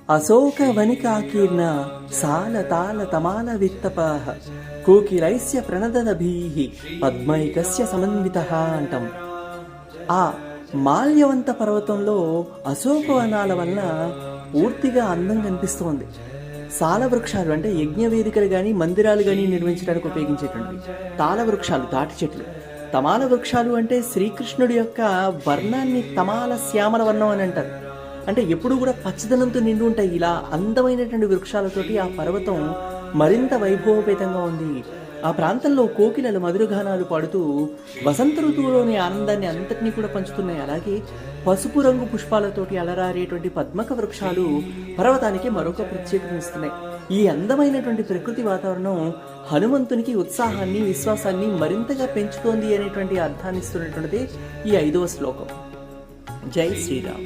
అశోకవనికాకీర్ణ సాల తాళ తమాల విత్తపాహ కోకిలైస్య ప్రణదదభీః పద్మైకస్య సమన్వితః అంటాం. ఆ మాల్యవంత పర్వతంలో అశోకవనాల వలన పూర్తిగా అందం కనిపిస్తోంది. సాల వృక్షాలు అంటే యజ్ఞ వేదికలు కానీ మందిరాలు కానీ నిర్మించడానికి ఉపయోగించేటువంటి తాళ వృక్షాలు, తాటి చెట్లు. తమాల వృక్షాలు అంటే శ్రీకృష్ణుడి యొక్క వర్ణాన్ని తమాల శ్యామల వర్ణం అని అంటారు. అంటే ఎప్పుడు కూడా పచ్చదనంతో నిండి ఉంటాయి. ఇలా అందమైనటువంటి వృక్షాలతోటి ఆ పర్వతం మరింత వైభవపేతంగా ఉంది. ఆ ప్రాంతంలో కోకిలలు మధురగానాలు పాడుతూ వసంత ఋతువులోని ఆనందాన్ని అంతటినీ కూడా పంచుతున్నాయి. అలాగే పసుపు రంగు పుష్పాలతోటి అలరారేటువంటి పద్మక వృక్షాలు పర్వతానికి మరొక ప్రత్యేకతనిస్తున్నాయి. ఈ అందమైనటువంటి ప్రకృతి వాతావరణం హనుమంతునికి ఉత్సాహాన్ని, విశ్వాసాన్ని మరింతగా పెంచుతోంది అనేటువంటి అర్థాన్ని ఇస్తున్నటువంటిది ఈ 5వ శ్లోకం. జై శ్రీరామ్.